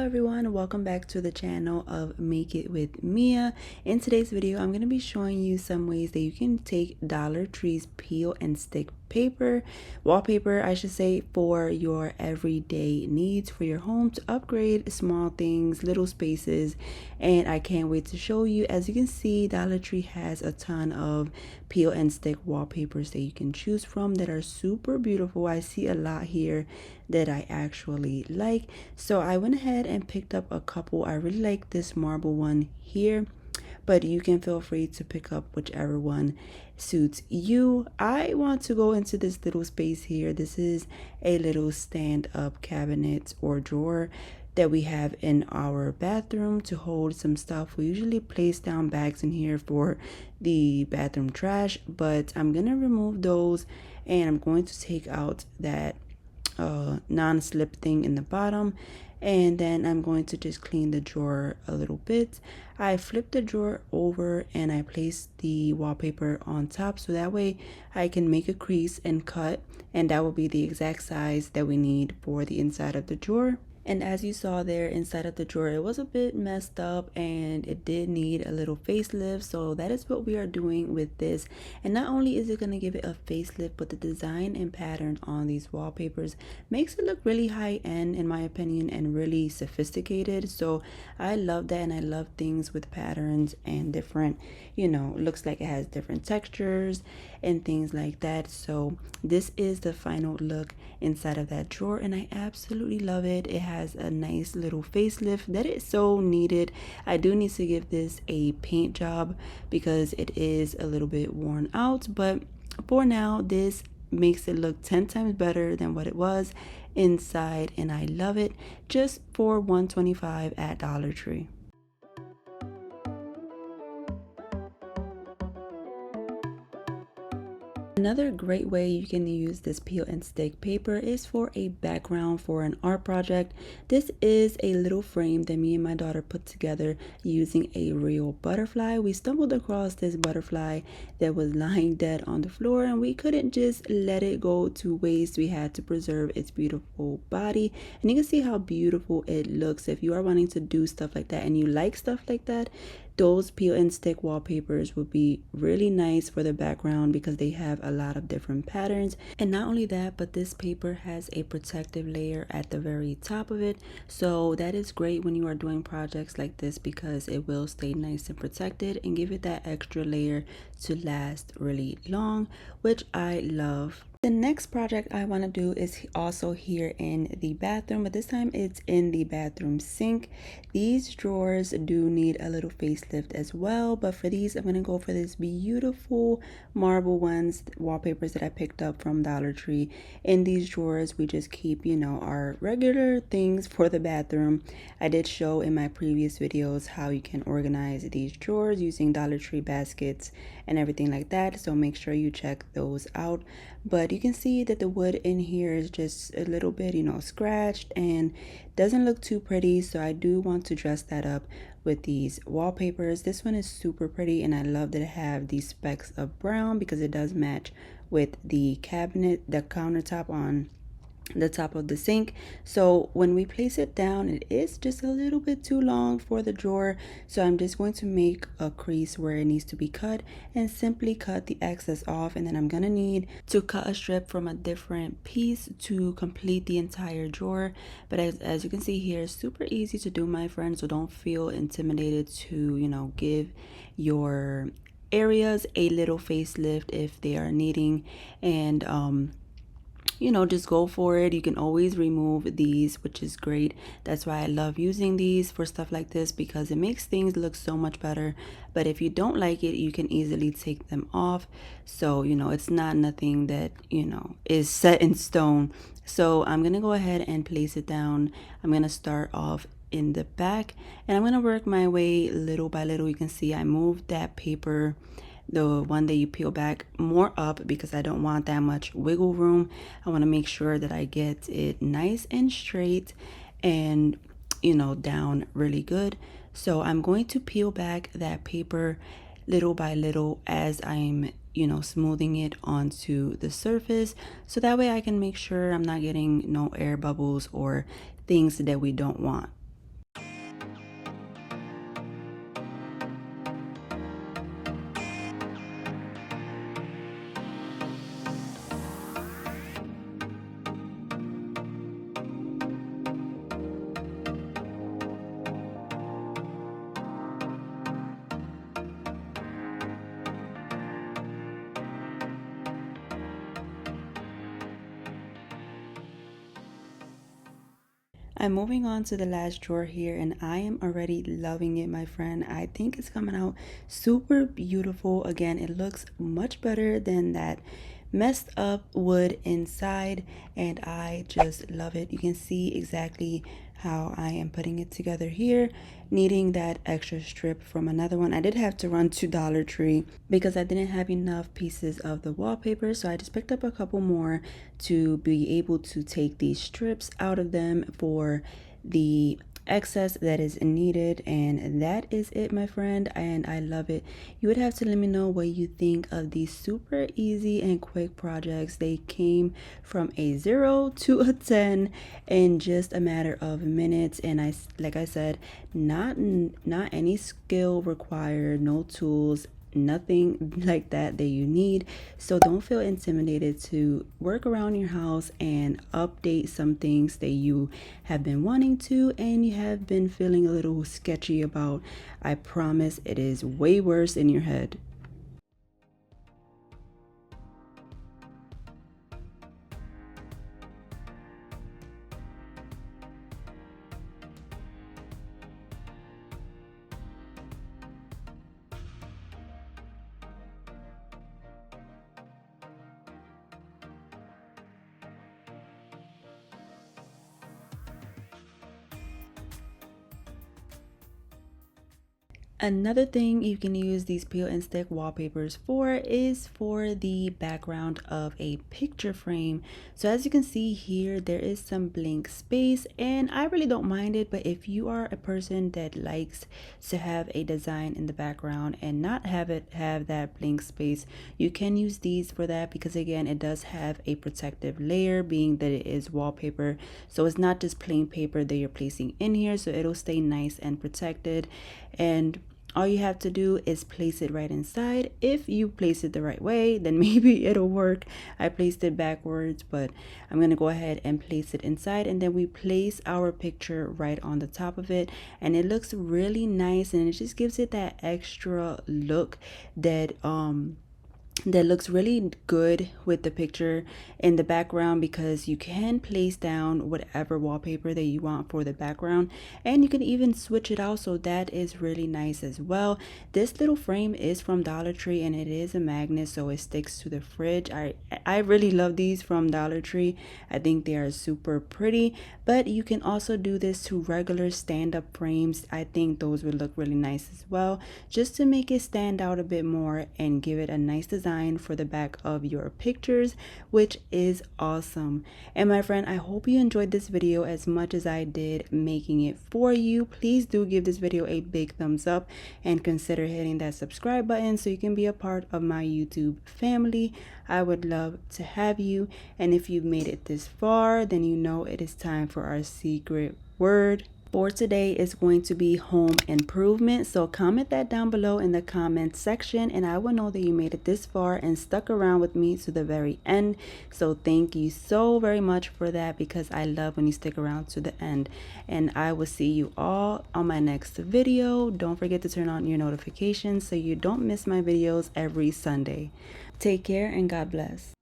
everyone, welcome back to the channel of Make It with Mia. In today's video I'm going to be showing you some ways that you can take Dollar Tree's peel and stick wallpaper I should say, for your everyday needs for your home to upgrade small things, little spaces. And I can't wait to show you. As you can see, Dollar Tree has a ton of peel and stick wallpapers that you can choose from that are super beautiful. I see a lot here that I actually like, so I went ahead and picked up a couple. I really like this marble one here, but you can feel free to pick up whichever one suits you. I want to go into this little space here. This is a little stand-up cabinet or drawer that we have in our bathroom to hold some stuff. We usually place down bags in here for the bathroom trash, but I'm gonna remove those and I'm going to take out that non-slip thing in the bottom, and then I'm going to just clean the drawer a little bit. I flipped the drawer over and I placed the wallpaper on top, so that way I can make a crease and cut, and that will be the exact size that we need for the inside of the drawer. And as you saw there, inside of the drawer, it was a bit messed up and it did need a little facelift. So that is what we are doing with this. And not only is it going to give it a facelift, but the design and pattern on these wallpapers makes it look really high end, in my opinion, and really sophisticated. So I love that, and I love things with patterns and different, looks like it has different textures and things like that. So this is the final look inside of that drawer, and I absolutely love it. It has a nice little facelift that is so needed. I do need to give this a paint job because it is a little bit worn out, but for now this makes it look 10 times better than what it was inside, and I love it. Just for $125 at Dollar Tree. Another great way you can use this peel and stick paper is for a background for an art project. This is a little frame that me and my daughter put together using a real butterfly. We stumbled across this butterfly that was lying dead on the floor, and we couldn't just let it go to waste. We had to preserve its beautiful body, and you can see how beautiful it looks. If you are wanting to do stuff like that and you like stuff like that, those peel and stick wallpapers would be really nice for the background because they have a lot of different patterns. And not only that, but this paper has a protective layer at the very top of it, so that is great when you are doing projects like this because it will stay nice and protected and give it that extra layer to last really long, which I love. The next project I want to do is also here in the bathroom, but this time it's in the bathroom sink. These drawers do need a little facelift as well, but for these I'm going to go for this beautiful marble ones, wallpapers that I picked up from Dollar Tree. In these drawers we just keep, our regular things for the bathroom. I did show in my previous videos how you can organize these drawers using Dollar Tree baskets and everything like that, so make sure you check those out. But you can see that the wood in here is just a little bit, scratched and doesn't look too pretty, so I do want to dress that up with these wallpapers. This one is super pretty, and I love that I have these specks of brown because it does match with the cabinet, the countertop on the top of the sink. So when we place it down, it is just a little bit too long for the drawer, so I'm just going to make a crease where it needs to be cut and simply cut the excess off. And then I'm gonna need to cut a strip from a different piece to complete the entire drawer. But as you can see here, it's super easy to do, my friends, so don't feel intimidated to give your areas a little facelift if they are needing. And just go for it. You can always remove these, which is great. That's why I love using these for stuff like this because it makes things look so much better. But if you don't like it, you can easily take them off. So it's not nothing that is set in stone. So I'm gonna go ahead and place it down. I'm gonna start off in the back and I'm gonna work my way little by little. You can see I moved that paper, the one that you peel back, more up because I don't want that much wiggle room. I want to make sure that I get it nice and straight and down really good. So I'm going to peel back that paper little by little as I'm smoothing it onto the surface, so that way I can make sure I'm not getting no air bubbles or things that we don't want. I'm moving on to the last drawer here, and I am already loving it, my friend. I think it's coming out super beautiful. Again, it looks much better than that messed up wood inside, and I just love it. You can see exactly how I am putting it together here, needing that extra strip from another one. I did have to run to Dollar Tree because I didn't have enough pieces of the wallpaper, so I just picked up a couple more to be able to take these strips out of them for the excess that is needed. And that is it, my friend, and I love it. You would have to let me know what you think of these super easy and quick projects. They came from a 0 to a 10 in just a matter of minutes, and like I said, not any skill required, no tools, nothing like that you need. So don't feel intimidated to work around your house and update some things that you have been wanting to and you have been feeling a little sketchy about. I promise it is way worse in your head. Another thing you can use these peel and stick wallpapers for is for the background of a picture frame. So as you can see here, there is some blank space and I really don't mind it, but if you are a person that likes to have a design in the background and not have it have that blank space, you can use these for that because again, it does have a protective layer being that it is wallpaper. So it's not just plain paper that you're placing in here, so it'll stay nice and protected. And all you have to do is place it right inside. If you place it the right way, then maybe it'll work. I placed it backwards, but I'm gonna go ahead and place it inside, and then we place our picture right on the top of it, and it looks really nice, and it just gives it that extra look that looks really good with the picture in the background, because you can place down whatever wallpaper that you want for the background and you can even switch it out, so that is really nice as well. This little frame is from Dollar Tree and it is a magnet, so it sticks to the fridge. I really love these from Dollar Tree. I think they are super pretty, but you can also do this to regular stand-up frames. I think those would look really nice as well, just to make it stand out a bit more and give it a nice design for the back of your pictures, which is awesome. And my friend, I hope you enjoyed this video as much as I did making it for you. Please do give this video a big thumbs up and consider hitting that subscribe button so you can be a part of my YouTube family. I would love to have you, and if you've made it this far, then you know it is time for our secret word for today is going to be home improvement. So comment that down below in the comment section and I will know that you made it this far and stuck around with me to the very end. So thank you so very much for that, because I love when you stick around to the end. And I will see you all on my next video. Don't forget to turn on your notifications so you don't miss my videos every Sunday. Take care and God bless.